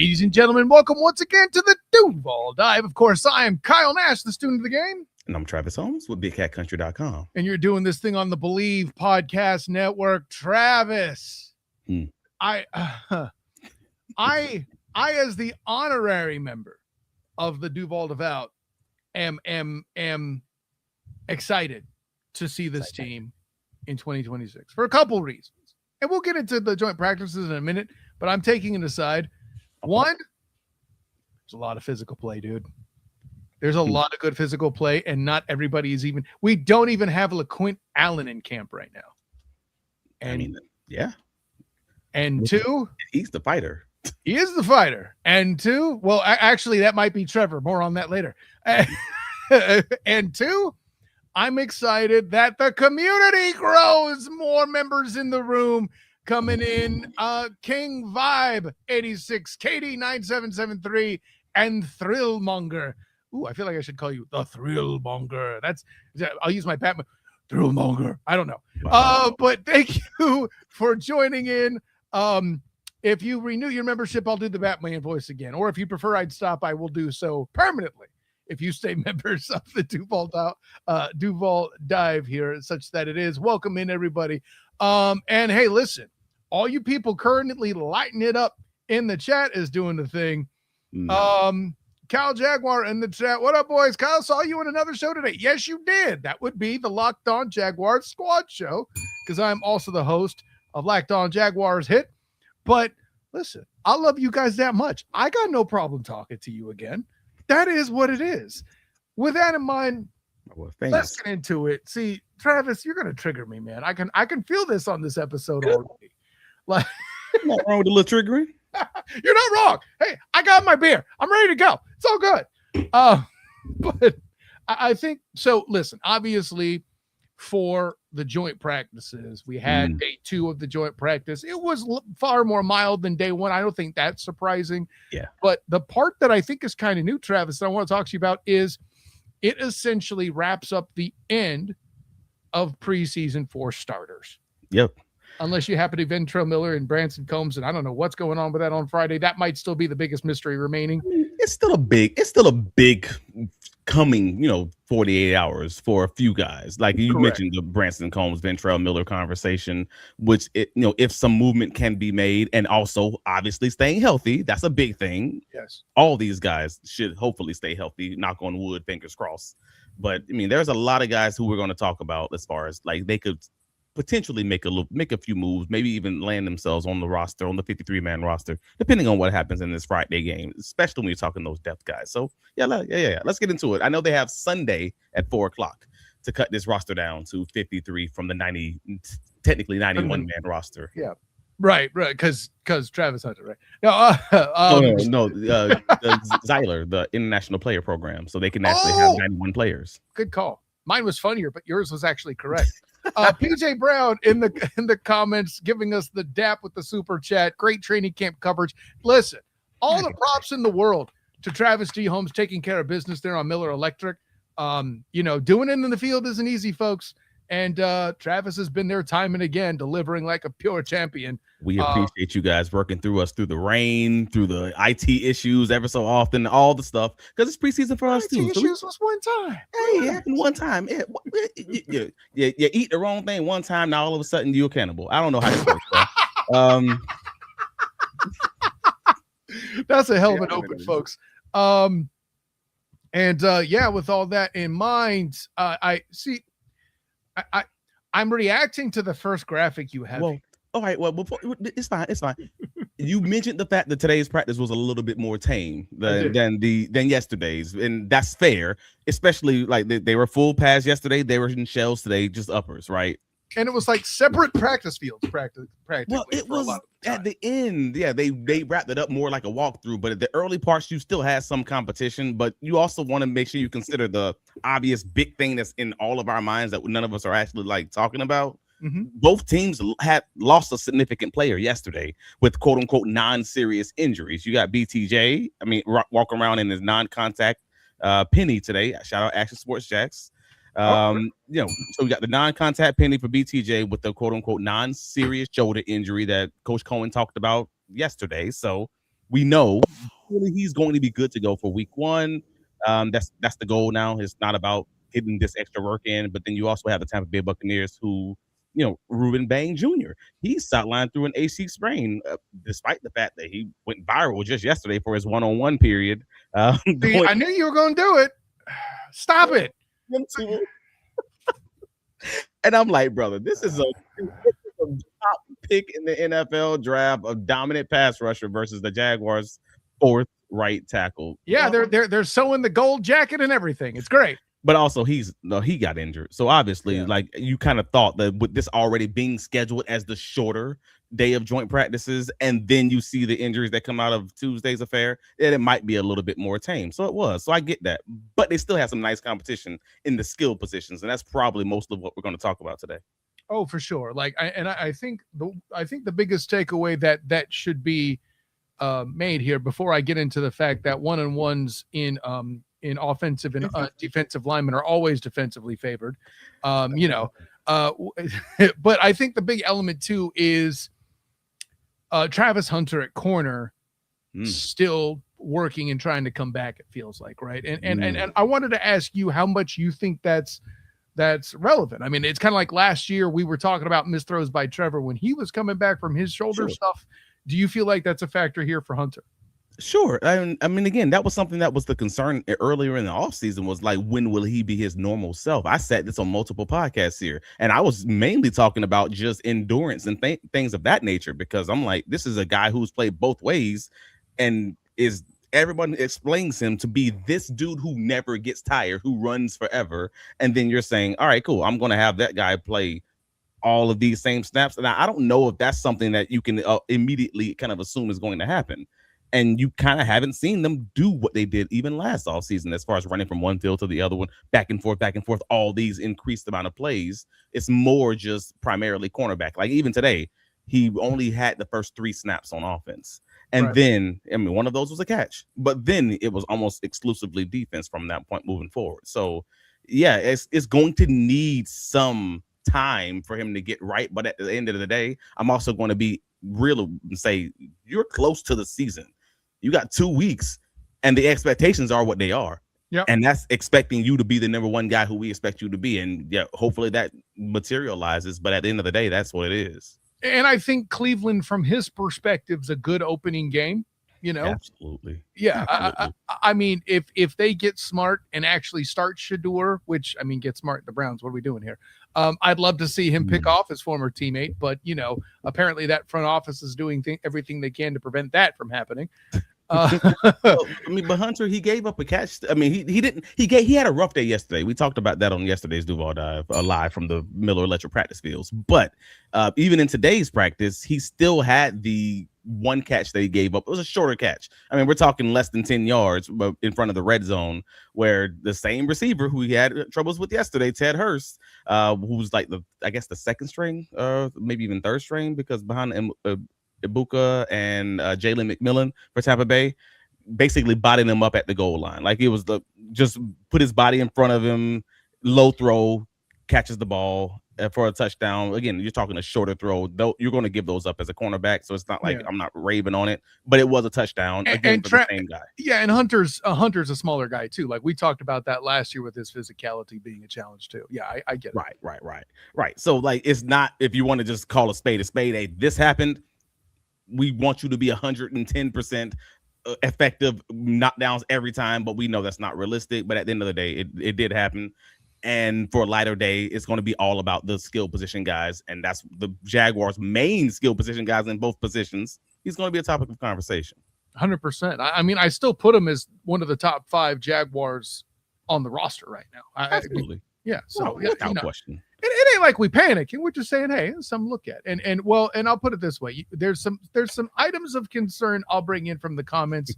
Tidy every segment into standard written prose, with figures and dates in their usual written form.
Ladies and gentlemen, welcome once again to the Duval Dive. Of course, I am Kyle Nash, the student of the game. And I'm Travis Holmes with BigCatCountry.com. And you're doing this thing on the Believe Podcast Network. Travis, I as the honorary member of the Duval Devout, am excited to see this team in 2026 for a couple reasons. And we'll get into the joint practices in a minute, but I'm taking it aside. One, there's a lot of physical play, dude. There's a lot of good physical play, and not everybody is even – we don't even have LaQuint Allen in camp right now. And yeah. And two – he's the fighter. He is the fighter. And two, well, actually, that might be Trevor. More on that later. And two, I'm excited that the community grows. More members in the room coming in. King Vibe 86, Katie 9773, and Thrillmonger. Ooh, I feel like I should call you the Thrillmonger. I'll use my Batman. Thrillmonger. I don't know. Wow. But thank you for joining in. If you renew your membership, I'll do the Batman voice again. Or if you prefer I'd stop, I will do so permanently. If you stay members of the Duval Dive here, such that it is. Welcome in, everybody. And hey, listen, all you people currently lighting it up in the chat is doing the thing. Kyle Jaguar in the chat. What up, boys? Kyle, saw you in another show today. Yes, you did. That would be the Locked On Jaguars Squad Show, because I'm also the host of Locked On Jaguars Hit. But listen, I love you guys that much. I got no problem talking to you again. That is what it is. With that in mind, let's get into it. See, Travis, you're gonna trigger me, man. I can feel this on this episode already. Like, not wrong with a little triggering. You're not wrong. Hey, I got my beer. I'm ready to go. It's all good. But I think so. Listen, obviously, for the joint practices, we had day 2 of the joint practice. It was far more mild than day 1. I don't think that's surprising. Yeah. But the part that I think is kind of new, Travis, that I want to talk to you about is it essentially wraps up the end of preseason for starters. Yep. Unless you happen to be Ventrell Miller and Branson Combs, and I don't know what's going on with that on Friday. That might still be the biggest mystery remaining. It's still a big coming, 48 hours for a few guys. Like you mentioned the Branson Combs, Ventrell Miller conversation, which if some movement can be made, and also obviously staying healthy, that's a big thing. Yes. All these guys should hopefully stay healthy, knock on wood, fingers crossed. But I mean, there's a lot of guys who we're going to talk about as far as like they could potentially make a few moves, maybe even land themselves on the roster, on the 53-man roster, depending on what happens in this Friday game, especially when you're talking those depth guys. So yeah, let's get into it. I know they have Sunday at 4:00 to cut this roster down to 53 from the technically 91-man roster. Yeah, right, because Travis Hunter, right? No, Zyler, the International Player Program, so they can actually have 91 players. Good call. Mine was funnier, but yours was actually correct. PJ Brown in the comments giving us the dap with the super chat. Great training camp coverage. Listen, all the props in the world to Travis G. Holmes taking care of business there on Miller Electric. Doing it in the field isn't easy, folks. And Travis has been there time and again, delivering like a pure champion. We appreciate you guys working through us through the rain, through the IT issues ever so often, all the stuff, because it's preseason for us too. IT issues was one time. Hey, it happened one time. You eat the wrong thing one time, now all of a sudden you're a cannibal. I don't know how this works. That's a hell of an open, folks. With all that in mind, I see. I'm reacting to the first graphic you have. Well, all right. Well, it's fine. It's fine. You mentioned the fact that today's practice was a little bit more tame than yesterday's, and that's fair. Especially like they were full pass yesterday. They were in shells today, just uppers, right? And it was like separate practice fields, practically. Well, it was at the end. Yeah, they wrapped it up more like a walkthrough, but at the early parts, you still had some competition. But you also want to make sure you consider the obvious big thing that's in all of our minds that none of us are actually like talking about. Mm-hmm. Both teams had lost a significant player yesterday with quote unquote non-serious injuries. You got BTJ, walking around in his non-contact penny today. Shout out Action Sports Jacks. So we got the non-contact penny for BTJ with the quote unquote non-serious shoulder injury that Coach Cohen talked about yesterday. So we know really he's going to be good to go for week 1. That's the goal now. It's not about getting this extra work in, but then you also have the Tampa Bay Buccaneers who, Ruben Bain Jr. He's sidelined through an AC sprain, despite the fact that he went viral just yesterday for his one-on-one period. See, I knew you were going to do it. Stop it. And I'm like, brother, this is a top pick in the NFL draft, a dominant pass rusher versus the Jaguars' 4th right tackle. Yeah, they're sewing the gold jacket and everything. It's great. But also he got injured. So obviously, like you kind of thought that with this already being scheduled as the shorter day of joint practices, and then you see the injuries that come out of Tuesday's affair, that it might be a little bit more tame. So it was. So I get that. But they still have some nice competition in the skill positions, and that's probably most of what we're going to talk about today. Oh, for sure. I think the biggest takeaway that should be made here before I get into the fact that one-on-ones in offensive and defensive linemen are always defensively favored, but I think the big element too is Travis Hunter at corner still working and trying to come back, it feels like, right? And I wanted to ask you how much you think that's relevant. I mean, it's kind of like last year we were talking about missed throws by Trevor when he was coming back from his shoulder stuff. Do you feel like that's a factor here for Hunter? Sure. I mean, again, that was something that was the concern earlier in the offseason was like, when will he be his normal self? I said this on multiple podcasts here, and I was mainly talking about just endurance and things of that nature, because I'm like, this is a guy who's played both ways and everyone explains him to be this dude who never gets tired, who runs forever. And then you're saying, all right, cool, I'm going to have that guy play all of these same snaps. And I don't know if that's something that you can immediately kind of assume is going to happen. And you kind of haven't seen them do what they did even last offseason as far as running from one field to the other one, back and forth, all these increased amount of plays. It's more just primarily cornerback. Like even today, he only had the first 3 snaps on offense. And then, I mean, one of those was a catch. But then it was almost exclusively defense from that point moving forward. So, yeah, it's going to need some time for him to get right. But at the end of the day, I'm also going to be real and say you're close to the season. You got 2 weeks, and the expectations are what they are. Yep. And that's expecting you to be the number one guy who we expect you to be. And yeah, hopefully that materializes. But at the end of the day, that's what it is. And I think Cleveland, from his perspective, is a good opening game. Absolutely. Yeah. Absolutely. I mean, if they get smart and actually start Shedeur, which I mean, get smart, the Browns, what are we doing here? I'd love to see him pick off his former teammate, but apparently that front office is doing everything they can to prevent that from happening. But Hunter, he gave up a catch. I mean, he had a rough day yesterday. We talked about that on yesterday's Duval Dive, live from the Miller Electric practice fields. But even in today's practice, he still had the one catch that he gave up. It was a shorter catch. I mean, we're talking less than 10 yards in front of the red zone, where the same receiver who he had troubles with yesterday, Ted Hurst, who's like the second string, maybe even third string, because behind him, Ibuka and Jalen McMillan for Tampa Bay, basically bodied him up at the goal line. Like it was just put his body in front of him, low throw, catches the ball for a touchdown. Again, you're talking a shorter throw. Though you're going to give those up as a cornerback, so it's not like I'm not raving on it, but it was a touchdown again for the same guy. Yeah, and Hunter's a smaller guy too. Like we talked about that last year with his physicality being a challenge too. Yeah, I get it. Right. So like, it's not, if you want to just call a spade, hey, this happened. We want you to be 110% effective knockdowns every time, but we know that's not realistic. But at the end of the day, it did happen. And for a lighter day, it's going to be all about the skill position guys. And that's the Jaguars' main skill position guys in both positions. He's going to be a topic of conversation. 100%. I mean, I still put him as one of the top 5 Jaguars on the roster right now. Absolutely. So without question. It ain't like we panic, and we're just saying, hey, there's something to look at. And I'll put it this way: there's some items of concern I'll bring in from the comments.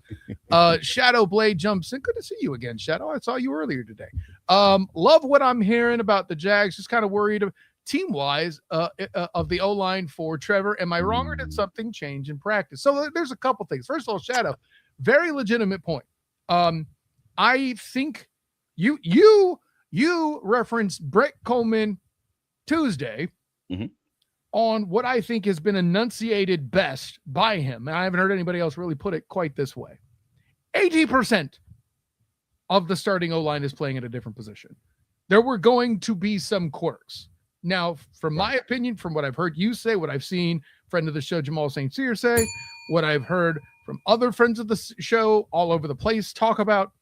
Shadow Blade jumps in. Good to see you again, Shadow. I saw you earlier today. Love what I'm hearing about the Jags. Just kind of worried team wise of the O-line for Trevor. Am I wrong, or did something change in practice? So there's a couple things. First of all, Shadow, very legitimate point. I think you referenced Brett Coleman Tuesday, on what I think has been enunciated best by him, and I haven't heard anybody else really put it quite this way. 80% of the starting O-line is playing at a different position. There were going to be some quirks. Now, from my opinion, from what I've heard you say, what I've seen friend of the show Jamal St. Cyr say, what I've heard from other friends of the show all over the place talk about,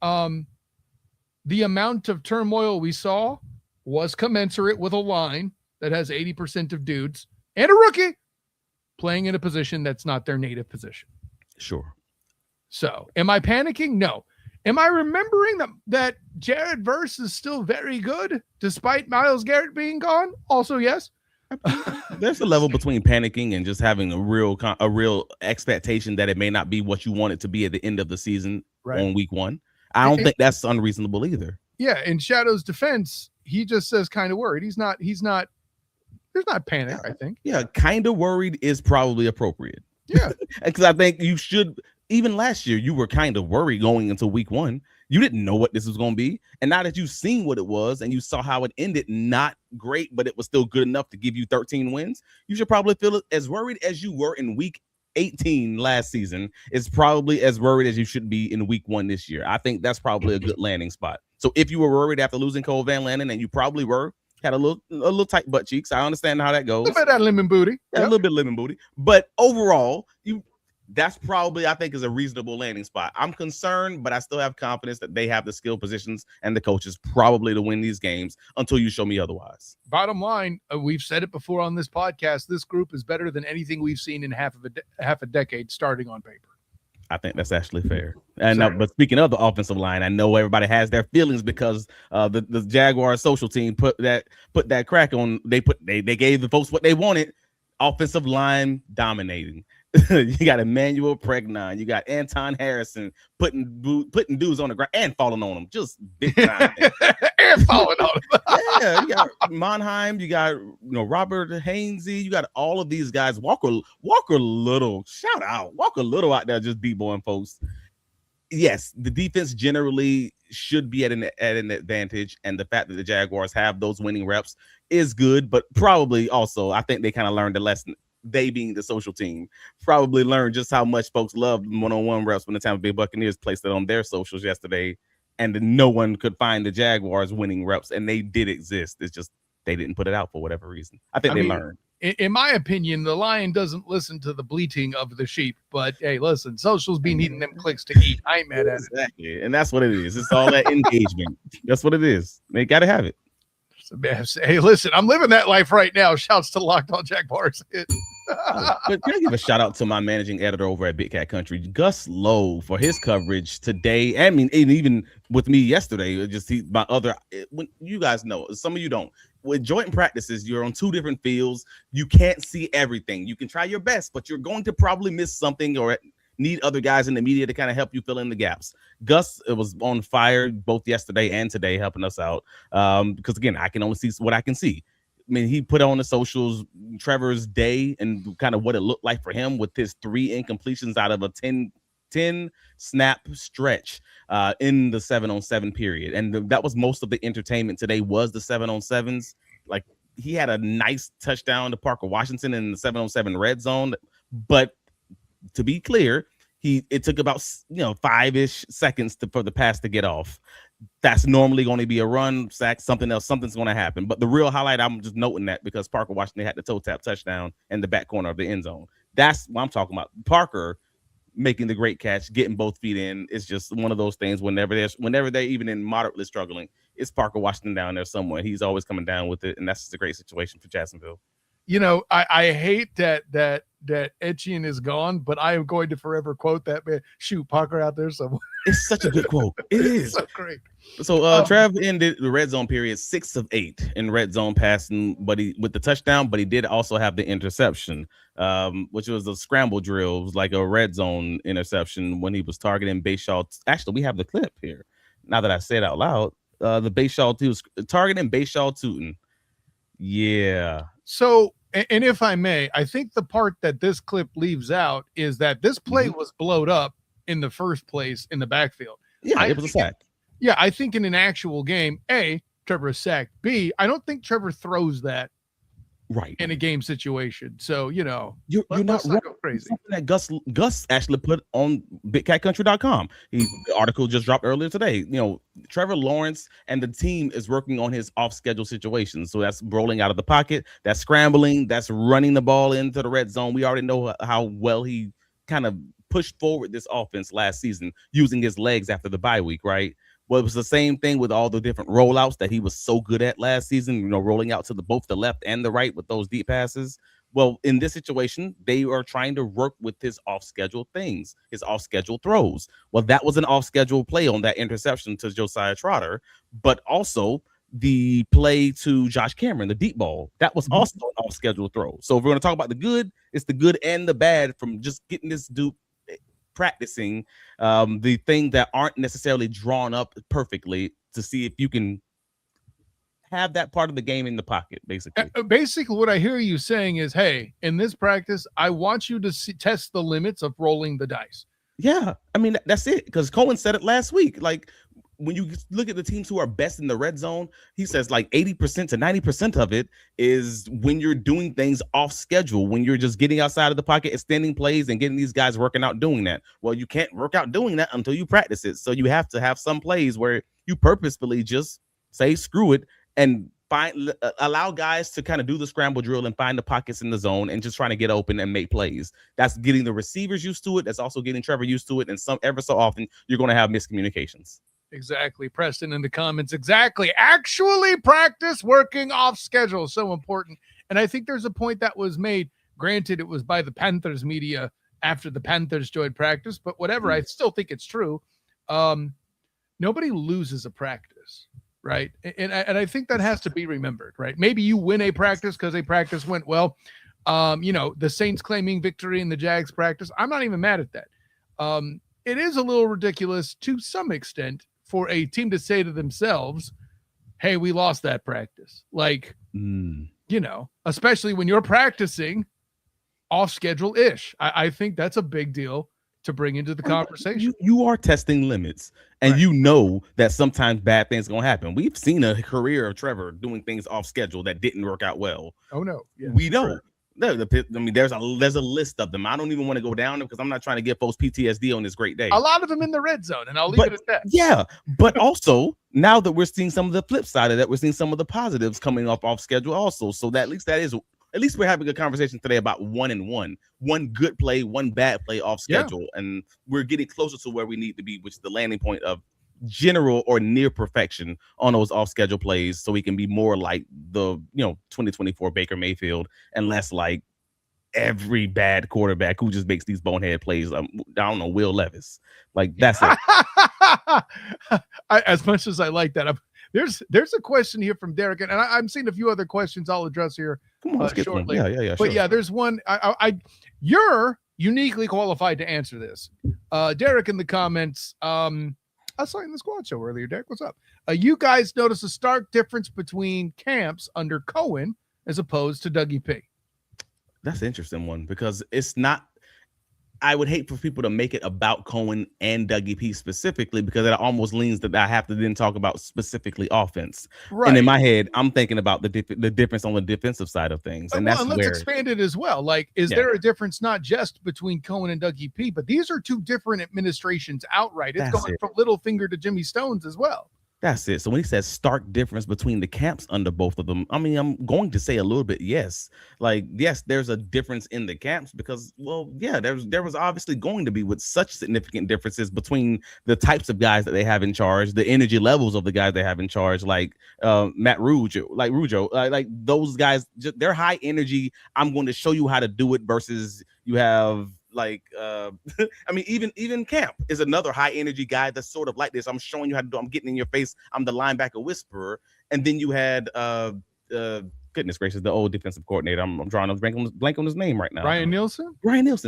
the amount of turmoil we saw was commensurate with a line that has 80% of dudes and a rookie playing in a position that's not their native position. Sure. So, am I panicking? No. Am I remembering that Jared Verse is still very good despite Myles Garrett being gone? Also, yes. There's a level between panicking and just having a real expectation that it may not be what you want it to be at the end of the season on week one. I don't think that's unreasonable either. Yeah, in Shadow's defense, he just says kind of worried. He's not, there's not panic, I think. Yeah, kind of worried is probably appropriate. Yeah. Because I think you should, even last year, you were kind of worried going into week one. You didn't know what this was going to be. And now that you've seen what it was and you saw how it ended, not great, but it was still good enough to give you 13 wins, you should probably feel as worried as you were in week 18 last season. Is probably as worried as you should be in week one this year. I think that's probably a good landing spot. So if you were worried after losing Cole Van Lannon, and you probably had a little tight butt cheeks, I understand how that goes. A little bit of lemon booty. Yeah, a little bit of lemon booty. But overall, that's probably, I think, is a reasonable landing spot. I'm concerned, but I still have confidence that they have the skill positions and the coaches probably to win these games until you show me otherwise. Bottom line, we've said it before on this podcast, this group is better than anything we've seen in half a decade starting on paper. I think that's actually fair. And but speaking of the offensive line, I know everybody has their feelings because the Jaguars social team put that crack on. They gave the folks what they wanted. Offensive line dominating. You got Emmanuel Pregnon, you Anton Harrison putting dudes on the ground and falling on them, just big time. And falling on them. Yeah, you got Monheim, you got Robert Hainsey, you got all of these guys. Walker Little, shout out Walker Little out there just b-boying folks. Yes, the defense generally should be at an advantage, and the fact that the Jaguars have those winning reps is good, but probably also I think they kind of learned the lesson. They being the social team probably learned just how much folks loved one-on-one reps when the Tampa Bay Buccaneers placed it on their socials yesterday, and no one could find the Jaguars winning reps, and they did exist. It's just they didn't put it out for whatever reason. I think they learned. In my opinion, the lion doesn't listen to the bleating of the sheep, but hey, listen, socials be needing them clicks to eat. I ain't mad at it. Exactly, and that's what it is. It's all that engagement. That's what it is. They got to have it. Hey, listen, I'm living that life right now. Shouts to Locked On Jaguars. But can I give a shout out to my managing editor over at Big Cat Country, Gus Lowe, for his coverage today. I mean, even with me yesterday, when you guys know, some of you don't. With joint practices, you're on two different fields. You can't see everything. You can try your best, but you're going to probably miss something or need other guys in the media to kind of help you fill in the gaps. Gus was on fire both yesterday and today, helping us out. Because again, I can only see what I can see. I mean, he put on the socials Trevor's day and kind of what it looked like for him with his 3 incompletions out of a 10 snap stretch in the 7-on-7 period. And that was most of the entertainment today was the 7-on-7s. Like, he had a nice touchdown to Parker Washington in the 7-on-7 red zone. But to be clear, it took about 5-ish seconds for the pass to get off. That's normally going to be a run, sack, something's going to happen. But the real highlight, I'm just noting that because Parker Washington had the toe tap touchdown in the back corner of the end zone. That's what I'm talking about. Parker making the great catch, getting both feet in. It's just one of those things whenever they're even in moderately struggling, it's Parker Washington down there somewhere. He's always coming down with it, and that's just a great situation for Jacksonville. I hate that Etienne is gone, but I am going to forever quote that man. Shoot, Parker out there somewhere. It's such a good quote. It is so great. So Trev ended the red zone period 6 of 8 in red zone passing, but with the touchdown, but he did also have the interception, which was a scramble drill. It was like a red zone interception when he was targeting Bayshaw. Actually, we have the clip here. Now that I say it out loud, the Bayshaw, he was targeting Bayshaw Tootin. Yeah. So, and if I may, I think the part that this clip leaves out is that this play was blowed up in the first place in the backfield. Yeah, it was a sack. Yeah, I think in an actual game, A, Trevor is sacked. B, I don't think Trevor throws that right in a game situation. So, you're not wrong. Go crazy. Something that Gus actually put on BigCatCountry.com. The article just dropped earlier today. Trevor Lawrence and the team is working on his off-schedule situations. So that's rolling out of the pocket, that's scrambling, that's running the ball into the red zone. We already know how well he kind of pushed forward this offense last season using his legs after the bye week, right? Well, it was the same thing with all the different rollouts that he was so good at last season, rolling out to both the left and the right with those deep passes. Well, in this situation, they are trying to work with his off-schedule things, his off-schedule throws. Well, that was an off-schedule play on that interception to Josiah Trotter, but also the play to Josh Cameron, the deep ball, that was also an off-schedule throw. So if we're going to talk about the good, it's the good and the bad from just getting this dude practicing the thing that aren't necessarily drawn up perfectly to see if you can have that part of the game in the pocket, basically. Basically, what I hear you saying is, hey, in this practice, I want you to test the limits of rolling the dice. Yeah, I mean, that's it. Because Cohen said it last week. Like, when you look at the teams who are best in the red zone, he says like 80% to 90% of it is when you're doing things off schedule, when you're just getting outside of the pocket, extending plays and getting these guys working out doing that. Well, you can't work out doing that until you practice it. So you have to have some plays where you purposefully just say, screw it, and allow guys to kind of do the scramble drill and find the pockets in the zone and just trying to get open and make plays. That's getting the receivers used to it. That's also getting Trevor used to it. And ever so often, you're going to have miscommunications. Exactly. Preston in the comments. Exactly. Actually practice working off schedule. So important. And I think there's a point that was made. Granted, it was by the Panthers media after the Panthers joined practice, but whatever. I still think it's true. Nobody loses a practice, right? And I think that has to be remembered, right? Maybe you win a practice because a practice went well. The Saints claiming victory in the Jags practice. I'm not even mad at that. It is a little ridiculous to some extent for a team to say to themselves, hey, we lost that practice. Like, especially when you're practicing off schedule-ish. I think that's a big deal to bring into the conversation. You are testing limits, and right. You know that sometimes bad things are going to happen. We've seen a career of Trevor doing things off schedule that didn't work out well. Oh, no. Yeah, we know. Sure. There's a list of them. I don't even want to go down them because I'm not trying to give folks PTSD on this great day. A lot of them in the red zone, and I'll leave it at that. Yeah, but also now that we're seeing some of the flip side of that, we're seeing some of the positives coming off schedule also. So that at least we're having a conversation today about 1-1, one good play, one bad play off schedule, and we're getting closer to where we need to be, which is the landing point of general or near perfection on those off schedule plays, so we can be more like the 2024 Baker Mayfield and less like every bad quarterback who just makes these bonehead plays. I don't know, Will Levis. Like, that's it. As much as I like that, there's a question here from Derek, and I'm seeing a few other questions I'll address here shortly. Yeah. But sure. There's one. You're uniquely qualified to answer this. Derek in the comments. I saw you in the squad show earlier, Derek. What's up? You guys notice a stark difference between camps under Cohen as opposed to Dougie P. That's an interesting one because it's not. I would hate for people to make it about Cohen and Dougie P specifically because it almost leans that I have to then talk about specifically offense. Right. And in my head, I'm thinking about the difference on the defensive side of things. And let's expand it as well. Like, is there a difference not just between Cohen and Dougie P, but these are two different administrations outright. It's going from Littlefinger to Jimmy Stones as well. That's it. So when he says stark difference between the camps under both of them, I mean, I'm going to say a little bit yes. Like, yes, there's a difference in the camps because, there was obviously going to be with such significant differences between the types of guys that they have in charge, the energy levels of the guys they have in charge, like Matt Rujo, like those guys, they're high energy. I'm going to show you how to do it versus you have even Camp is another high energy guy that's sort of like this. I'm showing you how to do. I'm getting in your face. I'm the linebacker whisperer. And then you had goodness gracious, the old defensive coordinator. I'm drawing a blank on his name right now. Ryan Nielsen.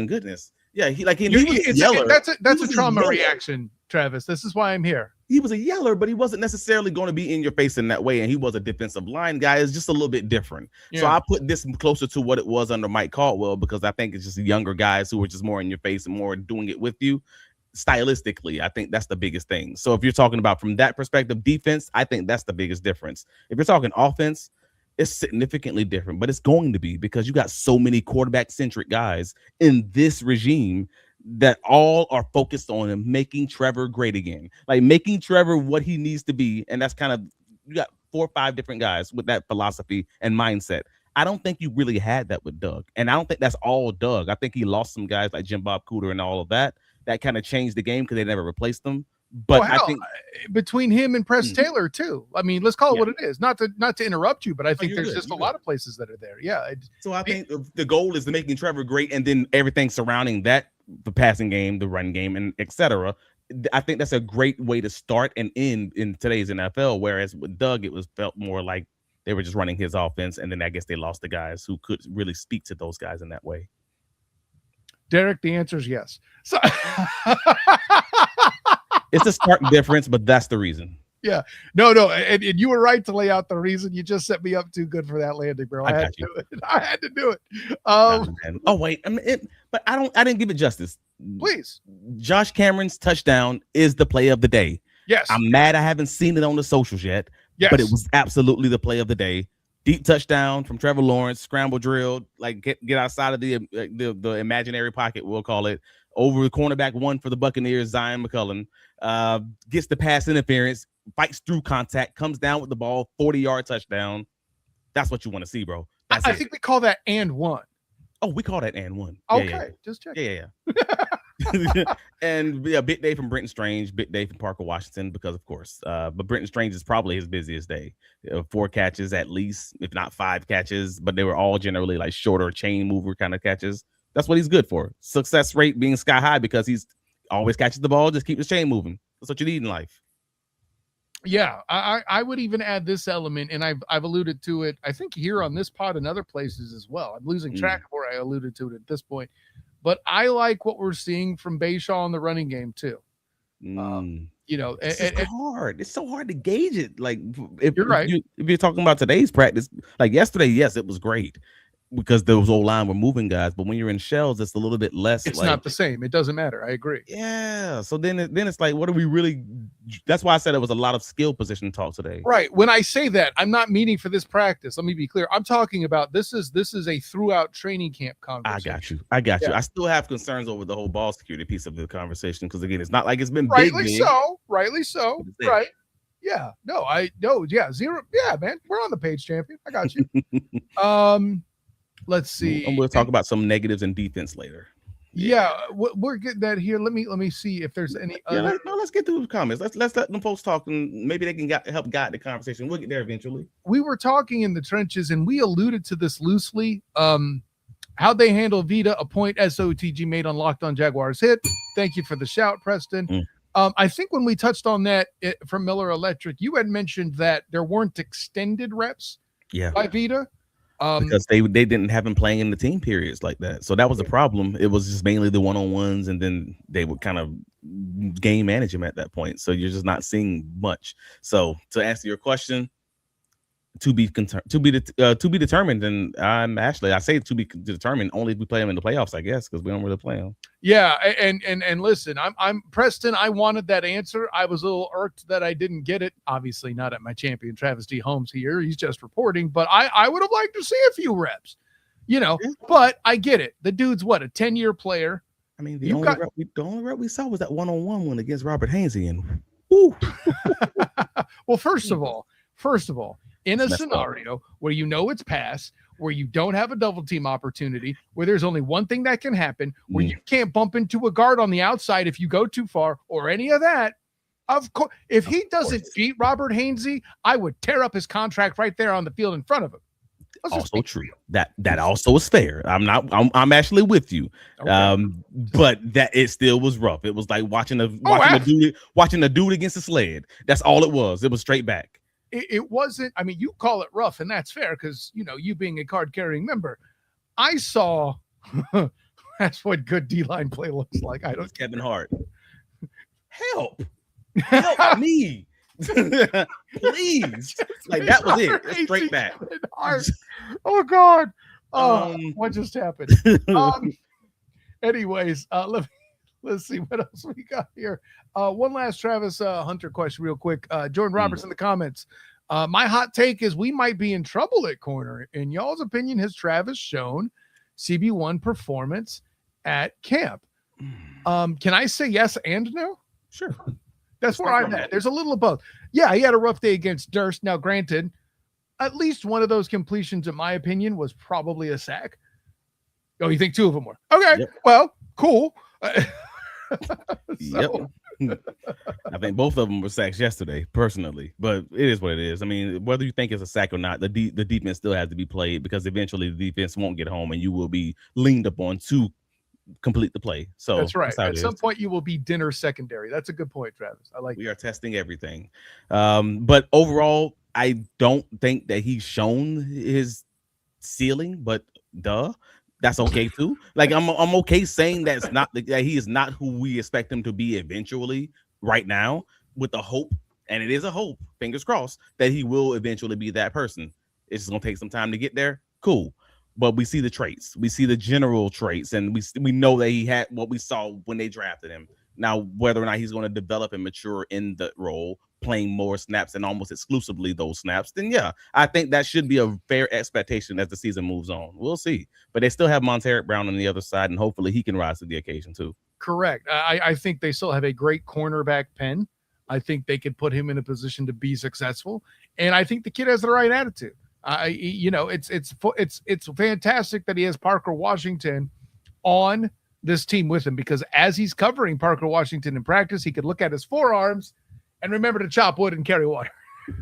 Goodness, yeah. He was a yeller. That's a trauma reaction, Travis. This is why I'm here. He was a yeller, but he wasn't necessarily going to be in your face in that way. And he was a defensive line guy. It's just a little bit different. Yeah. So I put this closer to what it was under Mike Caldwell because I think it's just younger guys who were just more in your face and more doing it with you. Stylistically, I think that's the biggest thing. So if you're talking about from that perspective, defense, I think that's the biggest difference. If you're talking offense, It's significantly different, but it's going to be because you got so many quarterback-centric guys in this regime that all are focused on making Trevor great again, like making Trevor what he needs to be. And that's kind of, you got 4 or 5 different guys with that philosophy and mindset. I don't think you really had that with Doug, and I don't think that's all Doug. I think he lost some guys like Jim Bob Cooter and all of that kind of changed the game because they never replaced them. But I think between him and Press Taylor too. I mean, let's call it what it is. Not to interrupt you, but I think there's just a lot of places that are there. Yeah. So I think the goal is to making Trevor great, and then everything surrounding that, the passing game, the run game, and etc. I think that's a great way to start and end in today's NFL. Whereas with Doug, it was felt more like they were just running his offense, and then I guess they lost the guys who could really speak to those guys in that way. Derek, the answer is yes. So it's a stark difference, but that's the reason. Yeah. No. And you were right to lay out the reason. You just set me up too good for that landing, bro. I had to do it. Oh, wait. But I didn't give it justice. Please. Josh Cameron's touchdown is the play of the day. Yes. I'm mad I haven't seen it on the socials yet. Yes. But it was absolutely the play of the day. Deep touchdown from Trevor Lawrence, scramble drilled, like get outside of the imaginary pocket, we'll call it, over the cornerback one for the Buccaneers, Zion McCullum, gets the pass interference, fights through contact, comes down with the ball, 40-yard touchdown. That's what you want to see, bro. I think we call that and one. Oh, we call that and one. Okay, just check. Yeah. And big day from Brenton Strange, big day from Parker Washington, because of course, but Brenton Strange is probably his busiest day. 4 catches at least, if not 5 catches, but they were all generally like shorter chain mover kind of catches. That's what he's good for. Success rate being sky high because he's always catches the ball, just keep his chain moving. That's what you need in life. Yeah, I would even add this element, and I've alluded to it, I think here on this pod and other places as well. I'm losing track of where I alluded to it at this point. But I like what we're seeing from Bayshaw in the running game too. It's hard. It's so hard to gauge it. Like if you're right, if you're talking about today's practice, like yesterday, yes, it was great because those old line were moving guys. But when you're in shells, it's a little bit less. It's not the same. It doesn't matter. I agree. Yeah. So then it's like, what are we really? That's why I said it was a lot of skill position talk today. Right. When I say that, I'm not meaning for this practice. Let me be clear. I'm talking about this is a throughout training camp conversation. I got you. I still have concerns over the whole ball security piece of the conversation because again, it's not like it's been rightly so. Right. Yeah. Yeah. 0. Yeah, man. We're on the page, champion. I got you. Let's see. And we'll talk about some negatives in defense later. Yeah, we're getting that here. Let me see if there's any other. Let's get through the comments. Let's let them folks talk, and maybe they can help guide the conversation. We'll get there eventually. We were talking in the trenches, and we alluded to this loosely. How they handle Vita, a point SOTG made on Locked On Jaguars hit. Thank you for the shout, Preston. I think when we touched on that from Miller Electric, you had mentioned that there weren't extended reps by Vita. Because they didn't have him playing in the team periods like that. So that was the problem. It was just mainly the one-on-ones, and then they would kind of game manage him at that point. So you're just not seeing much. So to answer your question, to be determined, and I say to be determined only if we play him in the playoffs, I guess, because we don't really play him. Yeah, and listen, I'm Preston. I wanted that answer. I was a little irked that I didn't get it. Obviously, not at my champion Travis D. Holmes here. He's just reporting, but I would have liked to see a few reps, But I get it. The dude's what, a 10-year player. I mean, the only rep we saw was that one-on-one one against Robert Hainsey, and woo. Well, first of all, in a scenario where it's pass, where you don't have a double team opportunity, where there's only one thing that can happen, where you can't bump into a guard on the outside if you go too far or any of that, of course, if he doesn't beat Robert Hainsey, I would tear up his contract right there on the field in front of him. Also true. That also is fair. I'm actually with you. Okay. But that it still was rough. It was like watching a dude against a sled. That's all it was. It was straight back. It wasn't, I mean, you call it rough, and that's fair because, you being a card-carrying member, I saw, that's what good D-line play looks like. Kevin Hart. Help me. Please. Like, that was it. Straight back. Oh, God. What just happened? Anyways, let's see what else we got here. One last Travis Hunter question real quick. Jordan Roberts in the comments. My hot take is we might be in trouble at corner. In y'all's opinion, has Travis shown CB1 performance at camp? Can I say yes and no? Sure. That's where I'm at. There's a little of both. Yeah, he had a rough day against Durst. Now, granted, at least one of those completions, in my opinion, was probably a sack. Oh, you think two of them were? Okay, well, cool. Yep. I think both of them were sacks yesterday, personally, but it is what it is. I mean, whether you think it's a sack or not, the defense still has to be played because eventually the defense won't get home and you will be leaned upon to complete the play. So that's right. At some point, you will be dinner secondary. That's a good point, Travis. I like. We are testing everything, but overall, I don't think that he's shown his ceiling. But that's okay too. Like I'm okay saying that he is not who we expect him to be eventually. Right now, with the hope, and it is a hope, fingers crossed, that he will eventually be that person. It's just gonna take some time to get there. Cool. But we see the traits, we see the general traits, and we know that he had what we saw when they drafted him. Now, whether or not he's going to develop and mature in the role, playing more snaps and almost exclusively those snaps, then yeah, I think that should be a fair expectation as the season moves on. We'll see. But they still have Montaric Brown on the other side, and hopefully he can rise to the occasion too. Correct. I think they still have a great cornerback pen. I think they could put him in a position to be successful, and I think the kid has the right attitude. It's fantastic that he has Parker Washington on this team with him, because as he's covering Parker Washington in practice, he could look at his forearms and remember to chop wood and carry water.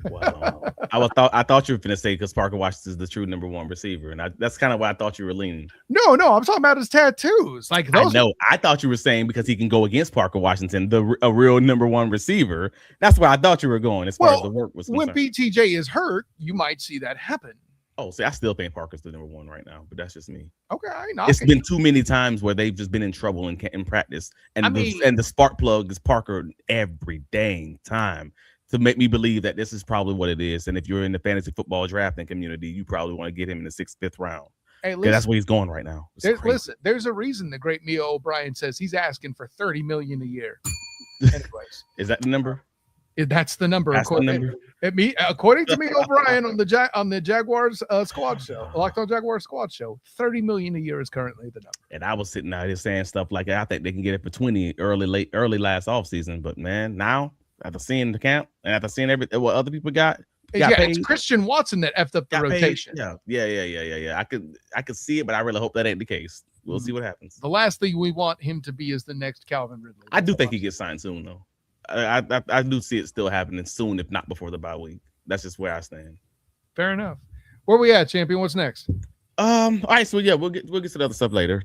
Wow. I thought you were going to say because Parker Washington is the true number one receiver, and that's kind of why I thought you were leaning. No, I'm talking about his tattoos. Like those. I thought you were saying because he can go against Parker Washington, a real number one receiver. That's where I thought you were going as far as the work was concerned. When BTJ is hurt, you might see that happen. Oh, see, I still think Parker's the number one right now, but that's just me. Okay, it's been too many times where they've just been in trouble in practice, and the spark plug is Parker every dang time to make me believe that this is probably what it is. And if you're in the fantasy football drafting community, you probably want to get him in the 6th, 5th round. Hey, listen, that's where he's going right now. There's a reason the great Mia O'Brien says he's asking for $30 million a year. Anyways, is that the number? That's the number. According to me, O'Brien on the Jaguars squad show, Locked On Jaguars squad show, $30 million a year is currently the number. And I was sitting out here saying stuff like, I think they can get it for 20 early last offseason. But man, now after seeing the camp and after seeing what other people got paid, it's Christian Watson that effed up the rotation. Yeah. I could see it, but I really hope that ain't the case. We'll see what happens. The last thing we want him to be is the next Calvin Ridley. I do think he gets signed soon, though. I do see it still happening soon, if not before the bye week. That's just where I stand. Fair enough. Where we at, champion? What's next? All right, so yeah, we'll get to the other stuff later.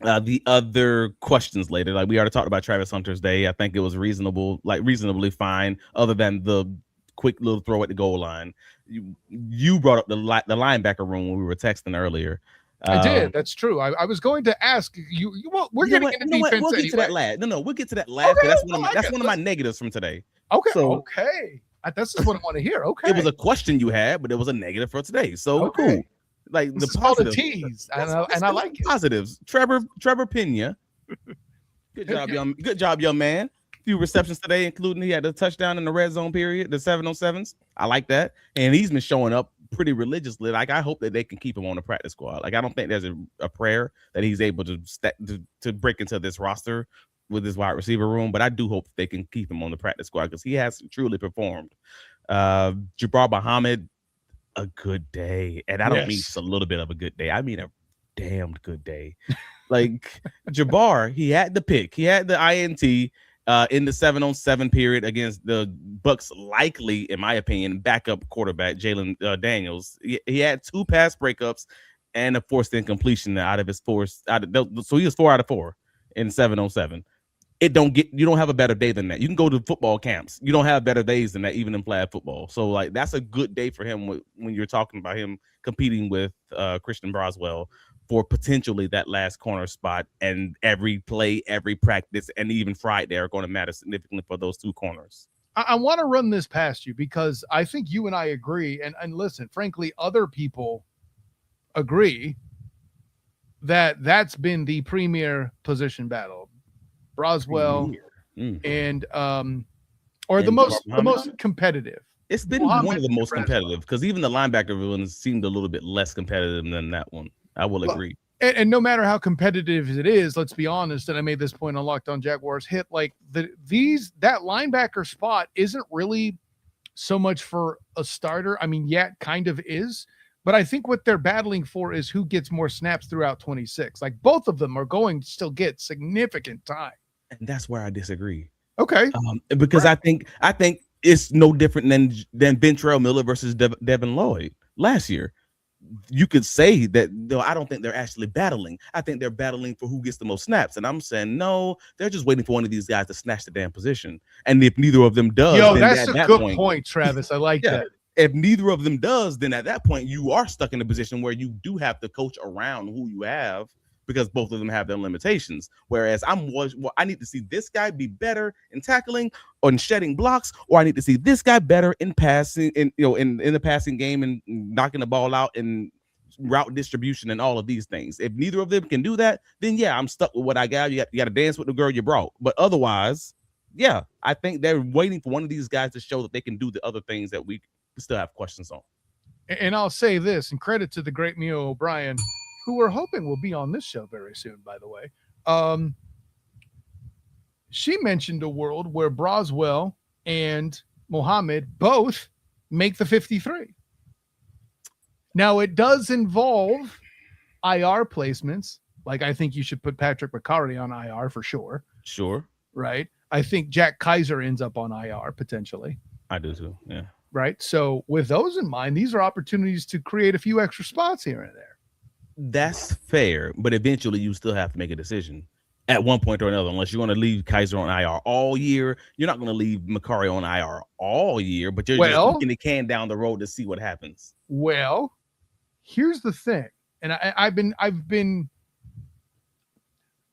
The other questions later. Like we already talked about Travis Hunter's day. I think it was reasonably fine, other than the quick little throw at the goal line. You brought up the linebacker room when we were texting earlier. I did. That's true. I was going to ask you. Well, we're getting into defense. We'll get to that last. No, we'll get to that last. Okay, that's one of my negatives from today. Okay. Okay. That's just what I want to hear. Okay. It was a question you had, but it was a negative for today. So cool. Like the positive tease, and I like it. Positives. Trevor Pena. Good job, young man. Few receptions today, including he had a touchdown in the red zone period, the 7-on-7s. I like that, and he's been showing up pretty religiously. Like I hope that they can keep him on the practice squad. Like I don't think there's a prayer that he's able to break into this roster with his wide receiver room, but I do hope they can keep him on the practice squad because he has truly performed. Jabbar Muhammad, a good day, and I don't mean just a little bit of a good day. I mean a damned good day. Like Jabbar, he had the pick, he had the INT. In the 7-on-7 period against the Bucs, likely, in my opinion, backup quarterback Jalen Daniels. He had 2 pass breakups and a forced incompletion out of his so he was 4 out of 4 in 7-on-7. You don't have a better day than that. You can go to football camps. You don't have better days than that, even in flag football. So like that's a good day for him when you're talking about him competing with Christian Broswell for potentially that last corner spot, and every play, every practice, and even Friday are going to matter significantly for those 2 corners. I want to run this past you because I think you and I agree, and listen, frankly, other people agree that that's been the premier position battle. Broswell and the most competitive. It's been one of the most competitive because even the linebacker ones seemed a little bit less competitive than that one. I will agree. And no matter how competitive it is, let's be honest, and I made this point on Locked On Jaguars hit, like that linebacker spot isn't really so much for a starter. I mean, yeah, it kind of is, but I think what they're battling for is who gets more snaps throughout 26. Like both of them are going to still get significant time. And that's where I disagree. Okay. Because right. I think it's no different than Ventrell Miller versus Devin Lloyd last year. You could say that, though, I don't think they're actually battling. I think they're battling for who gets the most snaps. And I'm saying, no, they're just waiting for one of these guys to snatch the damn position. And if neither of them does, then that's a good point, Travis. I like that. If neither of them does, then at that point, you are stuck in a position where you do have to coach around who you have because both of them have their limitations. Whereas I need to see this guy be better in tackling or in shedding blocks, or I need to see this guy better in passing, in the passing game and knocking the ball out and route distribution and all of these things. If neither of them can do that, then yeah, I'm stuck with what I got. You got to dance with the girl you brought. But otherwise, yeah, I think they're waiting for one of these guys to show that they can do the other things that we still have questions on. And I'll say this, and credit to the great Mio O'Brien, who we're hoping will be on this show very soon, by the way. She mentioned a world where Broswell and Mohammed both make the 53. Now, it does involve IR placements. Like, I think you should put Patrick McCarry on IR for sure. Sure. Right? I think Jack Kaiser ends up on IR potentially. I do too, yeah. Right? So with those in mind, these are opportunities to create a few extra spots here and there. That's fair, but eventually you still have to make a decision at one point or another. Unless you're going to leave Kaiser on IR all year, you're not going to leave McCarry on IR all year, but you're just looking the can down the road to see what happens. Well, here's the thing, and I've been.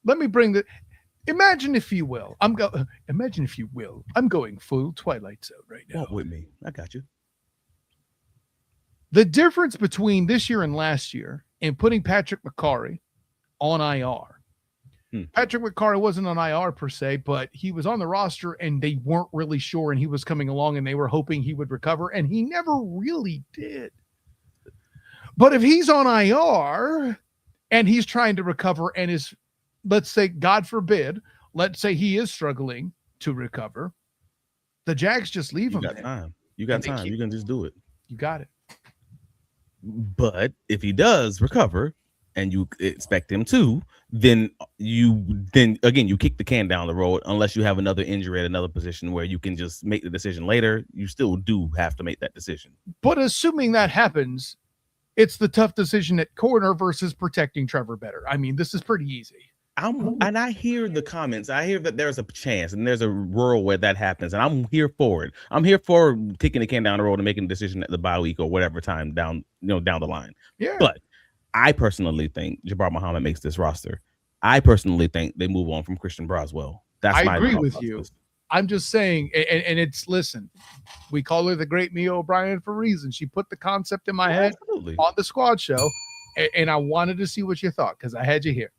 Let me bring the. Imagine if you will, I'm going full Twilight Zone right now. Walk with me. I got you. The difference between this year and last year and putting Patrick McCarry on IR. Patrick McCarry wasn't on IR per se, but he was on the roster and they weren't really sure, and he was coming along and they were hoping he would recover, and he never really did. But if he's on IR and he's trying to recover and is, let's say, God forbid, let's say he is struggling to recover, the Jags just leave him. You got time. You can just do it. You got it. But if he does recover and you expect him to, then again, you kick the can down the road unless you have another injury at another position where you can just make the decision later. You still do have to make that decision. But assuming that happens, it's the tough decision at corner versus protecting Trevor better. I mean, this is pretty easy. And I hear the comments. I hear that there's a chance and there's a world where that happens, and I'm here for it. I'm here for kicking the can down the road and making a decision at the bye week or whatever time down the line. Yeah. But I personally think Jabbar Muhammad makes this roster. I personally think they move on from Christian Broswell. I agree with you. I'm just saying, and it's, listen, we call her the great Mia O'Brien for a reason. She put the concept in my head on the squad show, and I wanted to see what you thought because I had you here.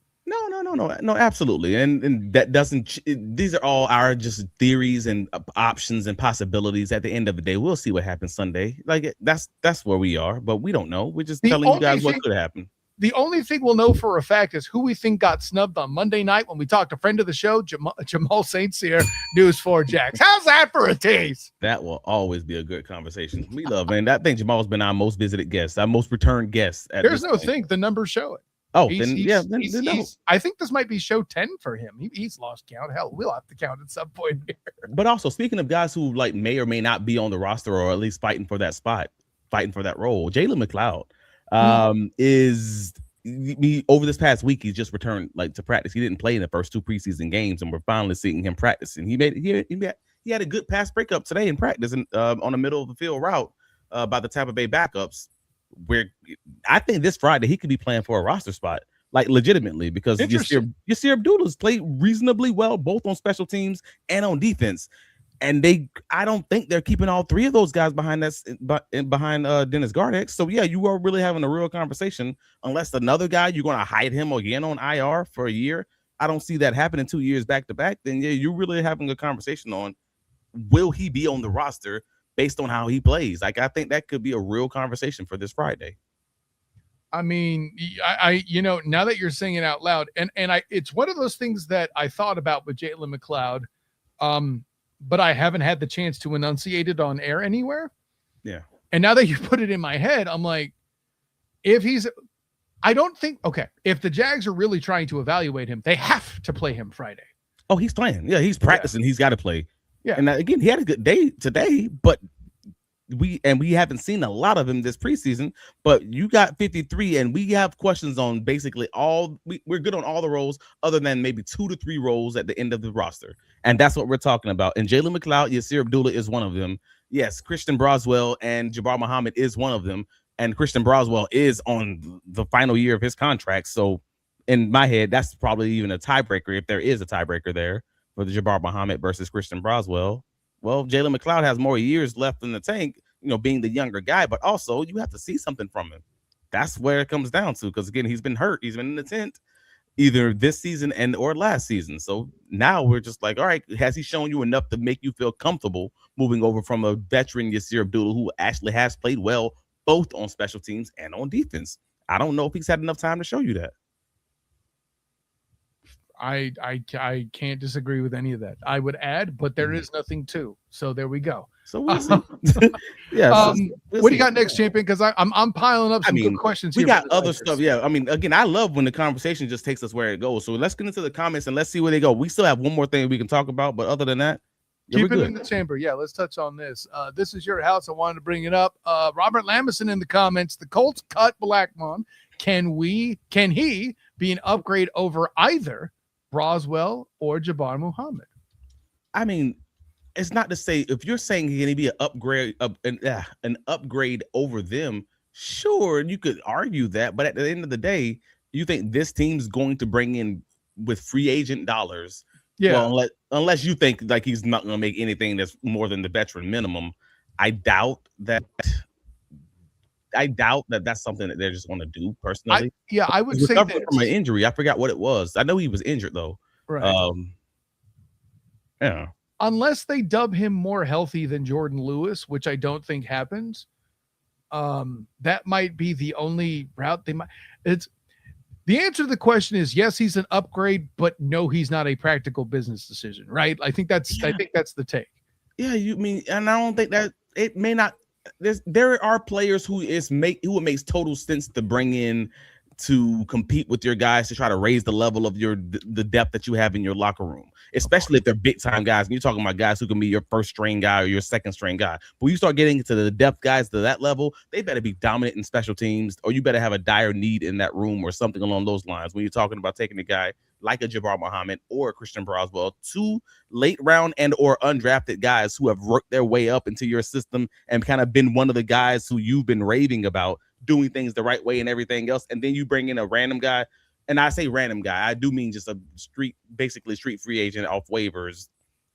No, absolutely. And that doesn't, these are all our just theories and options and possibilities. At the end of the day, we'll see what happens Sunday. Like that's where we are, but we don't know. We're just telling you guys what could happen. The only thing we'll know for a fact is who we think got snubbed on Monday night when we talked to friend of the show, Jamal St. Cyr, News 4 Jax. How's that for a tease? That will always be a good conversation. We love, man. I think Jamal's been our most visited guest, our most returned guest. There's no thing. The numbers show it. Oh, I think this might be show 10 for him. He's lost count. Hell, we'll have to count at some point here. But also, speaking of guys who like may or may not be on the roster or at least fighting for that spot, fighting for that role, Jalen McLeod is over this past week. He's just returned to practice. He didn't play in the first 2 preseason games, and we're finally seeing him practicing. He had a good pass breakup today in practice and on the middle of the field route by the Tampa Bay backups. Where I think this Friday he could be playing for a roster spot, like legitimately, because Yasir Abdullah's played reasonably well both on special teams and on defense, and I don't think they're keeping all 3 of those guys behind Dennis Gardex. So yeah, you are really having a real conversation. Unless another guy you're going to hide him again on IR for a year, I don't see that happening 2 years back to back. Then yeah, you're really having a conversation on will he be on the roster based on how he plays. Like, I think that could be a real conversation for this Friday. I mean, I now that you're saying it out loud, and it's one of those things that I thought about with Jalen McLeod, but I haven't had the chance to enunciate it on air anywhere. Yeah. And now that you put it in my head, I'm like, if the Jags are really trying to evaluate him, they have to play him Friday. Oh, he's playing. Yeah, he's practicing. Yeah. He's got to play. Yeah. And again, he had a good day today, but we haven't seen a lot of him this preseason. But you got 53, and we have questions on basically we're good on all the roles other than maybe 2 to 3 roles at the end of the roster. And that's what we're talking about. And Jalen McLeod, Yasir Abdullah is one of them. Yes, Christian Broswell and Jabbar Muhammad is one of them. And Christian Broswell is on the final year of his contract. So in my head, that's probably even a tiebreaker, if there is a tiebreaker there for the Jabbar Muhammad versus Christian Broswell. Well, Jalen McLeod has more years left in the tank, being the younger guy, but also you have to see something from him. That's where it comes down to, because again, he's been hurt. He's been in the tent either this season or last season. So now we're just like, all right, has he shown you enough to make you feel comfortable moving over from a veteran Yasir Abdullah who actually has played well both on special teams and on defense? I don't know if he's had enough time to show you that. I can't disagree with any of that. I would add, but there is nothing to. So there we go. So we'll see. Yeah. What do you got next, champion? Because I'm piling up some good questions here. We got other stuff. Yeah. I mean, again, I love when the conversation just takes us where it goes. So let's get into the comments and let's see where they go. We still have one more thing we can talk about, but other than that, keep it in the chamber. Yeah, let's touch on this. This is your house. I wanted to bring it up. Robert Lamison in the comments. The Colts cut Blackmon. Can he be an upgrade over either Broswell or Jabbar Muhammad? I mean, it's not to say, if you're saying can he be an upgrade, an upgrade over them, sure, you could argue that. But at the end of the day, you think this team's going to bring in with free agent dollars? Yeah. Well, unless you think like he's not going to make anything that's more than the veteran minimum, I doubt that. That's something that they're just going to do personally. I would say that from an injury. I forgot what it was. I know he was injured though. Right. Yeah. Unless they dub him more healthy than Jordan Lewis, which I don't think happens. That might be the only route they might. The answer to the question is yes, he's an upgrade, but no, he's not a practical business decision, right? I think that's the take. Yeah, and I don't think that it may not. There are players who it makes total sense to bring in to compete with your guys to try to raise the level of the depth that you have in your locker room, especially if they're big time guys. And you're talking about guys who can be your first string guy or your second string guy. But when you start getting into the depth guys to that level, they better be dominant in special teams, or you better have a dire need in that room or something along those lines. When you're talking about taking a guy like a Jabbar Muhammad or a Christian Broswell, 2 late round and or undrafted guys who have worked their way up into your system and kind of been one of the guys who you've been raving about doing things the right way and everything else. And then you bring in a random guy. And I say random guy, I do mean just a basically street free agent off waivers.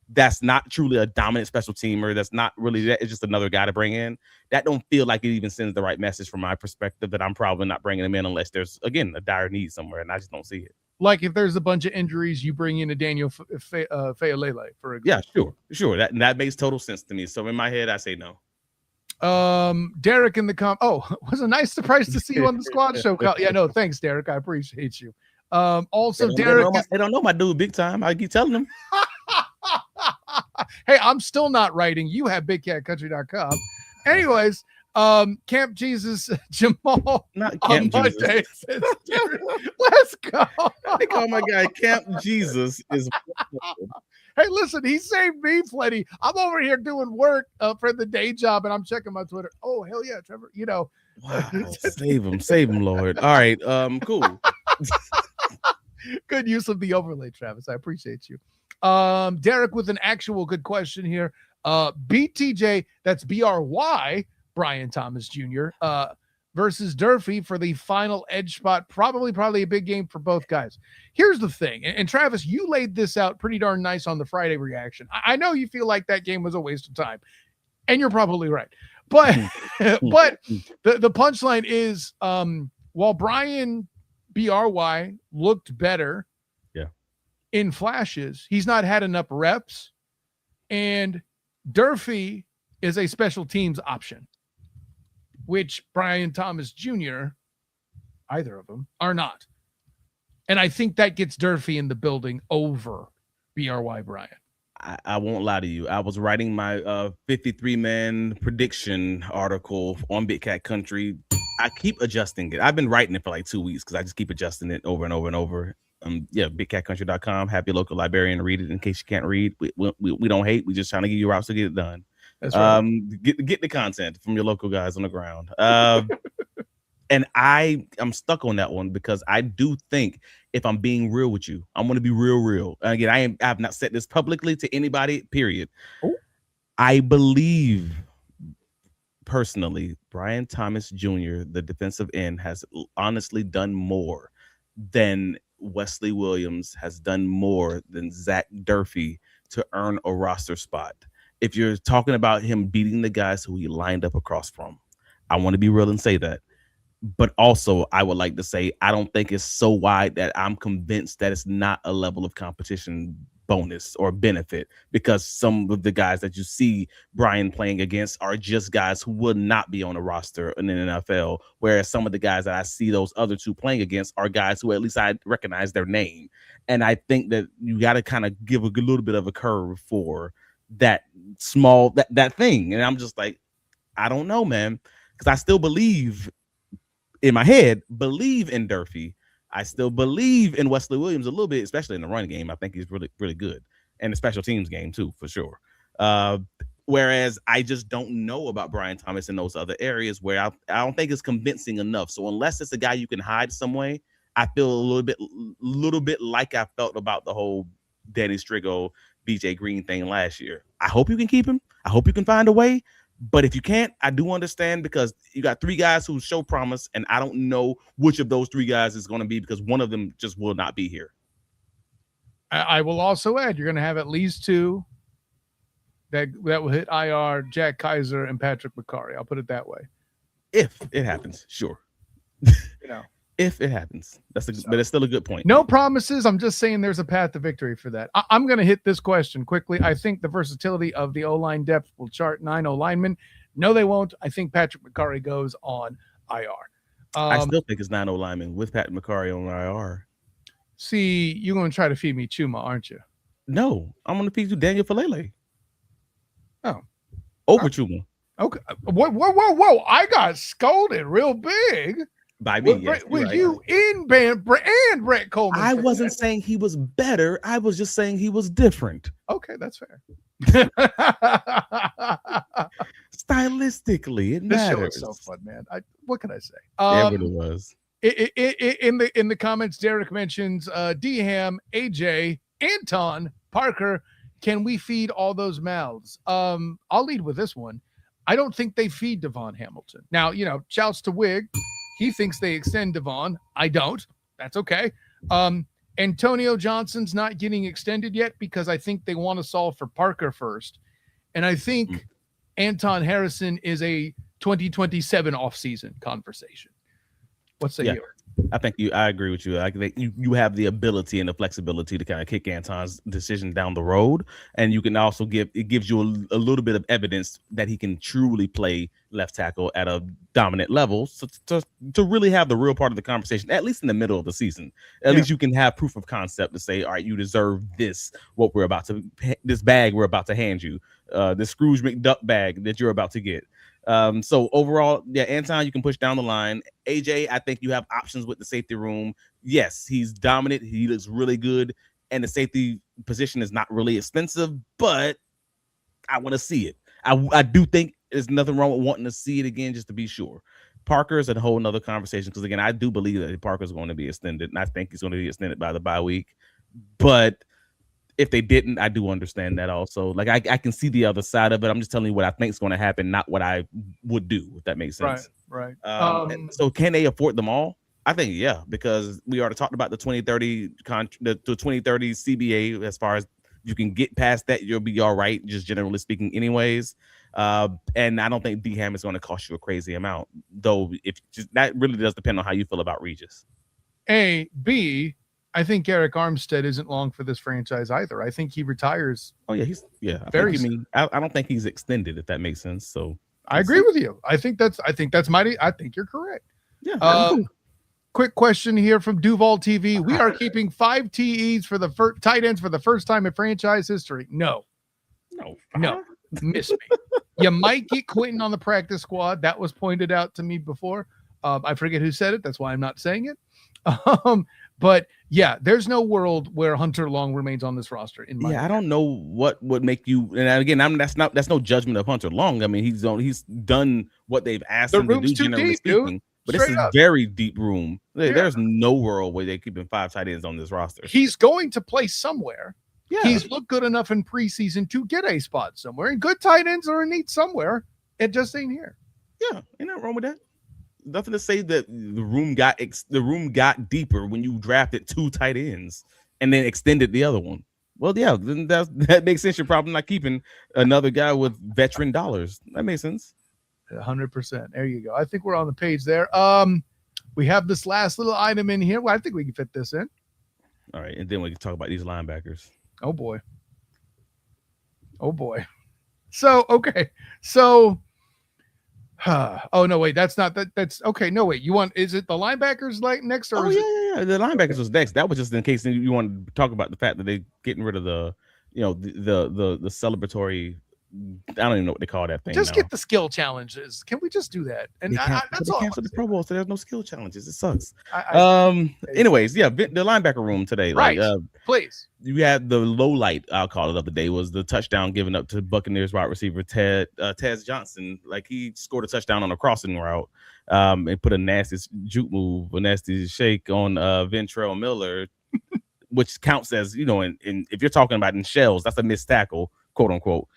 That's not truly a dominant special teamer. That's not really that. It's just another guy to bring in. That don't feel like it even sends the right message from my perspective, that I'm probably not bringing him in unless there's, again, a dire need somewhere. And I just don't see it. Like if there's a bunch of injuries, you bring in a Daniel Faalele, for example. Yeah, sure. That makes total sense to me. So in my head, I say no. Derek in the it was a nice surprise to see you on the squad show. Yeah, no, thanks, Derek. I appreciate you. Also, Derek, they don't know my dude big time. I keep telling them. Hey, I'm still not writing. You have bigcatcountry.com. Anyways, Camp Jesus Jamal, not Camp Monday says, let's go. They call my guy Camp Jesus is. Hey, listen, he saved me plenty. I'm over here doing work for the day job, and I'm checking my Twitter. Oh, hell yeah, Trevor. Wow, save him, Lord. All right, cool. Good use of the overlay, Travis. I appreciate you. Derek with an actual good question here. BTJ, that's BRY, Brian Thomas Jr., versus Durfee for the final edge spot. Probably a big game for both guys. Here's the thing, and Travis, you laid this out pretty darn nice on the Friday reaction. I know you feel like that game was a waste of time, and you're probably right. But the punchline is, while Brian BRY looked better in flashes, he's not had enough reps, and Durfee is a special teams option, which Brian Thomas Jr., either of them, are not. And I think that gets Durfee in the building over BRY Bryant. I won't lie to you. I was writing my 53-man prediction article on Big Cat Country. I keep adjusting it. I've been writing it for like 2 weeks because I just keep adjusting it over and over and over. BigCatCountry.com. Have your local librarian read it in case you can't read. We don't hate. We just trying to give you routes to get it done. That's right. Get the content from your local guys on the ground. And I'm stuck on that one because I do think, if I'm being real with you, I'm going to be real. And again, I have not said this publicly to anybody, period. Ooh. I believe personally, Brian Thomas Jr., the defensive end, has honestly done more than Wesley Williams, has done more than Zach Durfee to earn a roster spot. If you're talking about him beating the guys who he lined up across from, I want to be real and say that. But also, I would like to say, I don't think it's so wide that I'm convinced that it's not a level of competition bonus or benefit, because some of the guys that you see Brian playing against are just guys who would not be on a roster in the NFL, whereas some of the guys that I see those other two playing against are guys who at least I recognize their name. And I think that you got to kind of give a little bit of a curve for that small, that thing. And I'm just like, I don't know, man, because I still believe in my head, believe in Durfee. I still believe in Wesley Williams a little bit, especially in the run game. I think he's really, really good. And the special teams game too, for sure. Whereas I just don't know about Brian Thomas in those other areas where I don't think it's convincing enough. So unless it's a guy you can hide some way, I feel a little bit like I felt about the whole Danny Strigo, BJ Green thing last year. I hope you can keep him. I hope you can find a way. But if you can't, I do understand, because you got three guys who show promise, and I don't know which of those three guys is going to be, because one of them just will not be here. I will also add, you're going to have at least two that will hit IR: Jack Kaiser and Patrick McCarry. I'll put it that way. If it happens, sure. If it happens, but it's still a good point. No promises. I'm just saying there's a path to victory for that. I'm going to hit this question quickly. I think the versatility of the O-line depth will chart 9 O-linemen. No, they won't. I think Patrick McCarry goes on IR. I still think it's 9 O-linemen with Patrick McCarry on IR. See, you're going to try to feed me Chuma, aren't you? No, I'm going to feed you Daniel Falele. Oh. Over Chuma. Okay. Whoa. I got scolded real big. By me, yes. With you in and Brett Coleman. I wasn't saying he was better. I was just saying he was different. Okay, that's fair. Stylistically, it this matters. show is so fun, man. What can I say? It really was. In the comments, Derek mentions D-Ham, AJ, Anton, Parker. Can we feed all those mouths? I'll lead with this one. I don't think they feed Devon Hamilton. Now, shouts to Wig. He thinks they extend Devon. I don't. That's okay. Antonio Johnson's not getting extended yet because I think they want to solve for Parker first. And I think Anton Harrison is a 2027 offseason conversation. What say you? I think I agree with you. I think you have the ability and the flexibility to kind of kick Anton's decision down the road, and you can also gives you a little bit of evidence that he can truly play left tackle at a dominant level. So to really have the real part of the conversation, at least in the middle of the season, at least you can have proof of concept to say, all right, you deserve this bag we're about to hand you, the Scrooge McDuck bag that you're about to get. So overall, Anton, you can push down the line. AJ, I think you have options with the safety room. Yes, he's dominant. He looks really good. And the safety position is not really expensive, but I want to see it. I do think there's nothing wrong with wanting to see it again, just to be sure. Parker is a whole nother conversation, because again, I do believe that Parker is going to be extended, and I think he's going to be extended by the bye week. But if they didn't, I do understand that also. Like I can see the other side of it. I'm just telling you what I think is going to happen, not what I would do, if that makes sense. Right. So can they afford them all? I think because we already talked about the 2030 the 2030 CBA. As far as you can get past that, you'll be all right, just generally speaking, anyways. And I don't think D-Ham is going to cost you a crazy amount, though. That really does depend on how you feel about Regis. B, I think Eric Armstead isn't long for this franchise either. I think he retires. Oh yeah, I don't think he's extended, if that makes sense. So I agree with you. I think that's mighty. I think you're correct. Yeah. Quick question here from Duval TV. We are keeping 5 TEs for the tight ends for the first time in franchise history. No. Miss me. You might get Quentin on the practice squad. That was pointed out to me before. I forget who said it. That's why I'm not saying it. But yeah, there's no world where Hunter Long remains on this roster. I don't know what would make you. And again, that's no judgment of Hunter Long. I mean, he's done what they've asked him to do, generally speaking. Dude. But this is a very deep room. There's no world where they're keeping 5 tight ends on this roster. He's going to play somewhere. Yeah. He's looked good enough in preseason to get a spot somewhere. And good tight ends are in need somewhere. It just ain't here. Yeah, ain't nothing wrong with that. Nothing to say that the room got deeper when you drafted 2 tight ends and then extended the other one. Well, yeah, then that makes sense. You're probably not keeping another guy with veteran dollars. That makes sense. 100%. There you go. I think we're on the page there. We have this last little item in here. Well, I think we can fit this in. All right, and then we can talk about these linebackers. Oh boy. So okay. So oh no, wait, that's not that. That's okay. No, wait. Is it the linebackers like next? Or yeah. The linebackers was next. That was just in case you want to talk about the fact that they getting rid of the celebratory. I don't even know what they call that thing. Just get the skill challenges. Can we just do that? And that's all. Cancel the Pro Bowl, so there's no skill challenges. It sucks. Anyways, yeah, the linebacker room today. Right. Please. You had the low light, I'll call it, of the day was the touchdown given up to Buccaneers wide receiver Tez Johnson. Like, he scored a touchdown on a crossing route, and put a nasty juke move, a nasty shake on Ventrell Miller, which counts as, in if you're talking about in shells, that's a missed tackle, quote unquote.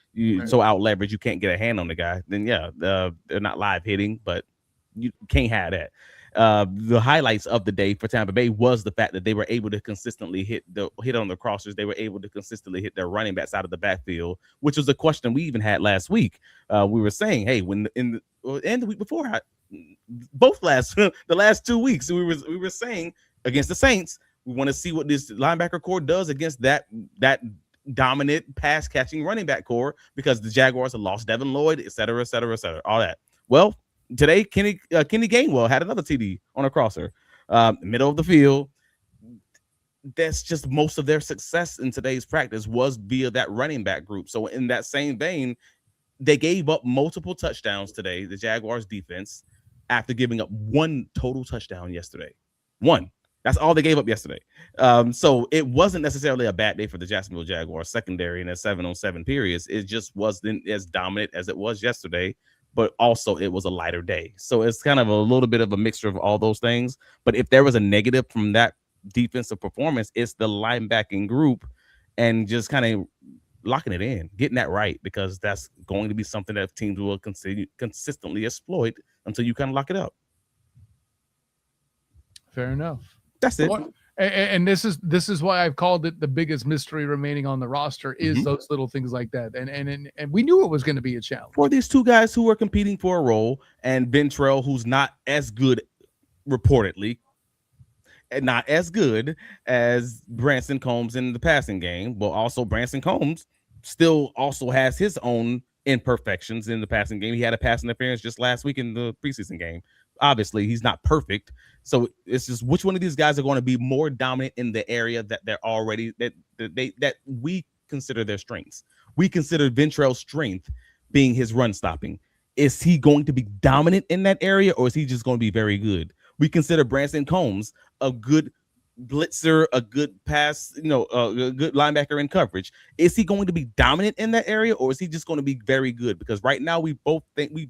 So out leverage, you can't get a hand on the guy. Then they're not live hitting, but you can't have that. The highlights of the day for Tampa Bay was the fact that they were able to consistently hit on the crossers. They were able to consistently hit their running backs out of the backfield, which was a question we even had last week. We were saying, hey, when and the week before, the last 2 weeks, we were saying against the Saints, we want to see what this linebacker core does against that dominant pass catching running back core, because the Jaguars have lost Devin Lloyd, et cetera, all that. Well, today Kenny Gainwell had another TD on a crosser, middle of the field. That's just most of their success in today's practice was via that running back group. So in that same vein, they gave up multiple touchdowns today, the Jaguars defense, after giving up 1 total touchdown yesterday. 1. That's all they gave up yesterday. So it wasn't necessarily a bad day for the Jacksonville Jaguars secondary in a 7-on-7 periods. It just wasn't as dominant as it was yesterday, but also it was a lighter day. So it's kind of a little bit of a mixture of all those things. But if there was a negative from that defensive performance, it's the linebacking group and just kind of locking it in, getting that right, because that's going to be something that teams will consistently exploit until you kind of lock it up. Fair enough. That's it. And this is why I've called it the biggest mystery remaining on the roster is those little things like that. And we knew it was going to be a challenge for these 2 guys who are competing for a role, and Ventrell, who's not as good reportedly, and not as good as Branson Combs in the passing game, but also Branson Combs still also has his own imperfections in the passing game. He had a pass interference just last week in the preseason game. Obviously, he's not perfect. So it's just which one of these guys are going to be more dominant in the area that they're already that we consider their strengths. We consider Ventrell's strength being his run stopping. Is he going to be dominant in that area, or is he just going to be very good? We consider Branson Combs a good blitzer, a good pass, a good linebacker in coverage. Is he going to be dominant in that area, or is he just going to be very good? Because right now we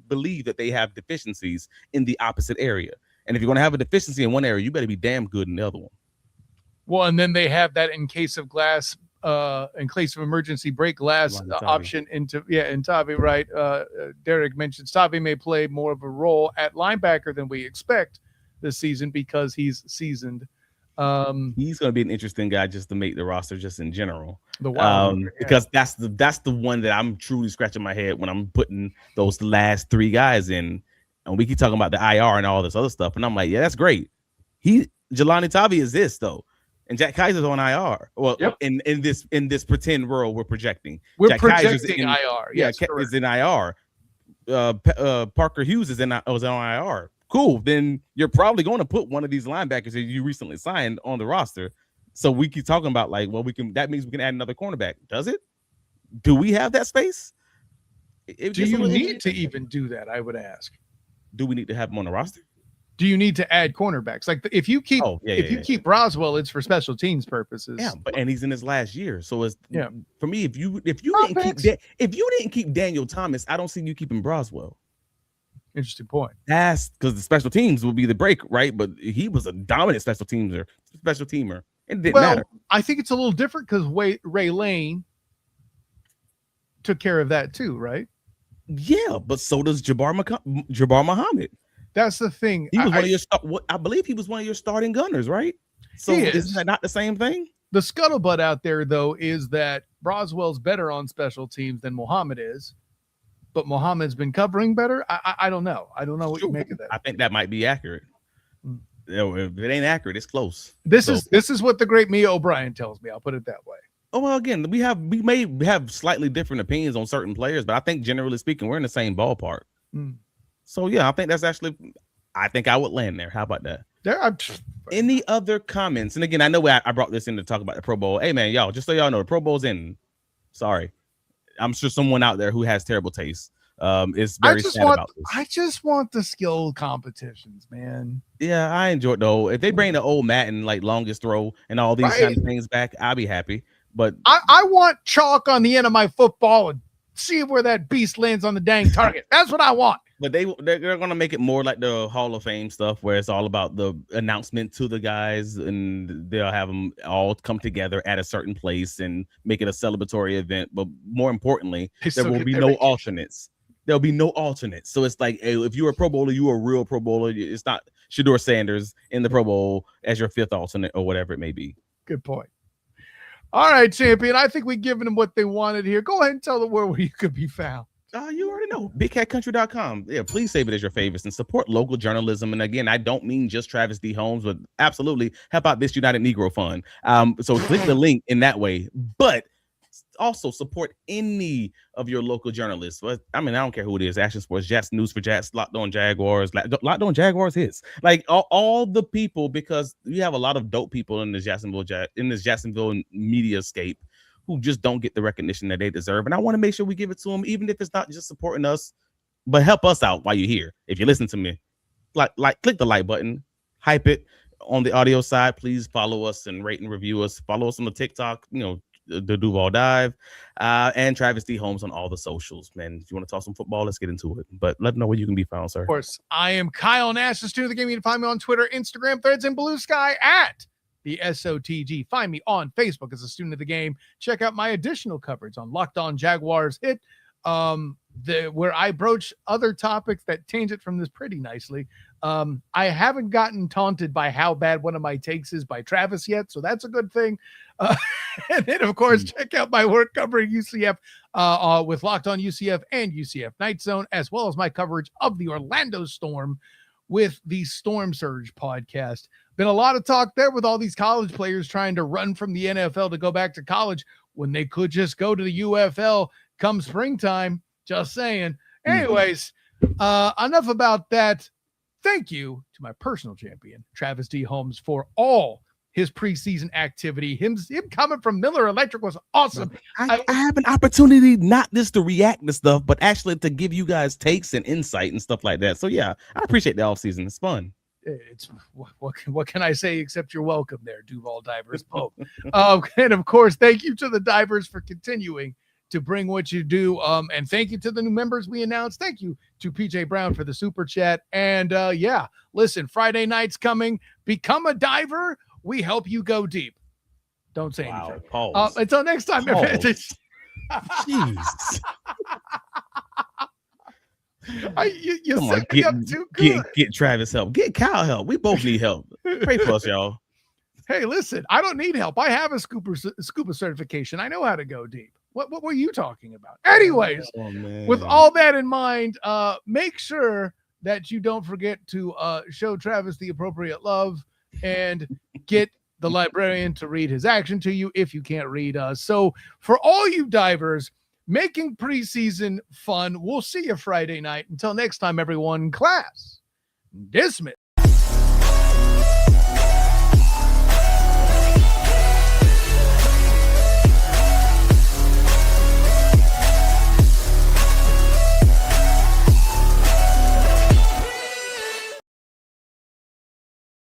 believe that they have deficiencies in the opposite area. And if you're going to have a deficiency in one area, you better be damn good in the other one. Well, and then they have that in case of emergency break glass option in Tavi, right? Derek mentioned Tavi may play more of a role at linebacker than we expect this season because he's seasoned. He's going to be an interesting guy just to make the roster just in general. Because that's the one that I'm truly scratching my head when I'm putting those last 3 guys in. And we keep talking about the IR and all this other stuff. And I'm like, yeah, that's great. Jelani Tavi is this, though. and Jack Kaiser's on IR. Well, Yep. in this pretend world we're projecting. We're Jack projecting in, IR. Yes, is in IR. Parker Hughes was on IR. Cool. Then you're probably going to put one of these linebackers that you recently signed on the roster. So we keep talking about like, well, that means we can add another cornerback. Does it? Do we have that space? Do you need to even do that? I would ask. Do we need to have him on the roster? Do you need to add cornerbacks? Like if you keep keep Roswell, it's for special teams purposes. Yeah, and he's in his last year, so it's for me. If you didn't keep Daniel Thomas, I don't see you keeping Broswell. Interesting point. That's because the special teams will be the break, right? But he was a dominant special teamer. It didn't matter. I think it's a little different because Ray Lane took care of that too, right? Yeah, but so does Jabbar Muhammad. That's the thing. He was one of your I believe he was one of your starting gunners, right? So is that not the same thing? The scuttlebutt out there, though, is that Broswell's better on special teams than Muhammad is, but Muhammad's been covering better. I don't know. I don't know what you make of that. I think that might be accurate. If it ain't accurate, it's close. This is what the great Mia O'Brien tells me. I'll put it that way. Oh, well, again, we may have slightly different opinions on certain players, but I think generally speaking, we're in the same ballpark. So yeah, I think that's actually. I think I would land there. How about that? Any other comments? And again, I know I brought this in to talk about the Pro Bowl. Hey man, y'all, just so y'all know, the Pro Bowl's in. Sorry, I'm sure someone out there who has terrible taste is very sad about this. I just want the skill competitions, man. Yeah, I enjoy it though. If they bring the old Madden like longest throw and all these kind of things back, I'll be happy. But I want chalk on the end of my football and see where that beast lands on the dang target. That's what I want. But they're going to make it more like the Hall of Fame stuff where it's all about the announcement to the guys and they'll have them all come together at a certain place and make it a celebratory event. But more importantly, there will be no alternates. There'll be no alternates. So it's like, hey, if you're a Pro Bowler, you're a real Pro Bowler. It's not Shedeur Sanders in the Pro Bowl as your fifth alternate or whatever it may be. Good point. All right, champion. I think we've given them what they wanted here. Go ahead and tell the world where you could be found. You already know. BigCatCountry.com. Yeah, please save it as your favorites and support local journalism. And again, I don't mean just Travis D. Holmes, but absolutely help out this United Negro Fund. So click the link in that way. But also support any of your local journalists. I mean, I don't care who it is. Action Sports, Jats News for Jats, Locked On Jaguars, Locked On Jaguars hits. Like all the people, because we have a lot of dope people in this Jacksonville mediascape who just don't get the recognition that they deserve. And I want to make sure we give it to them, even if it's not just supporting us, but help us out while you're here. If you listen to me, like click the like button, hype it on the audio side. Please follow us and rate and review us. Follow us on the TikTok, the Duval Dive, and Travis D. Holmes on all the socials. Man, if you want to talk some football, let's get into it. But let them know where you can be found, sir. Of course, I am Kyle Nash, the student of the game. You can find me on Twitter, Instagram, Threads, and Blue Sky at the SOTG. Find me on Facebook as a student of the game. Check out my additional coverage on Locked On Jaguars Hit, where I broach other topics that tangent from this pretty nicely. I haven't gotten taunted by how bad one of my takes is by Travis yet, so that's a good thing. And then, of course, check out my work covering UCF with Locked On UCF and UCF Night Zone, as well as my coverage of the Orlando Storm with the Storm Surge podcast. Been a lot of talk there with all these college players trying to run from the NFL to go back to college when they could just go to the UFL come springtime. Just saying. Anyways, enough about that. Thank you to my personal champion, Travis D. Holmes, for all his preseason activity. Him coming from Miller Electric was awesome. I have an opportunity not just to react to stuff, but actually to give you guys takes and insight and stuff like that. So yeah, I appreciate the offseason. It's fun. It's what can I say except you're welcome there, Duval Divers Pope. And of course, thank you to the divers for continuing to bring what you do. And thank you to the new members we announced. Thank you to PJ Brown for the super chat. And listen, Friday night's coming. Become a diver. We help you go deep. Don't say anything. Until next time. Jeez. Come on, get Travis help. Get Kyle help. We both need help. Pray for us, y'all. Hey, listen, I don't need help. I have a scuba certification. I know how to go deep. What were you talking about? Anyways, with all that in mind, make sure that you don't forget to show Travis the appropriate love and get the librarian to read his action to you if you can't read. So for all you divers making preseason fun, we'll see you Friday night. Until next time, everyone, class dismissed.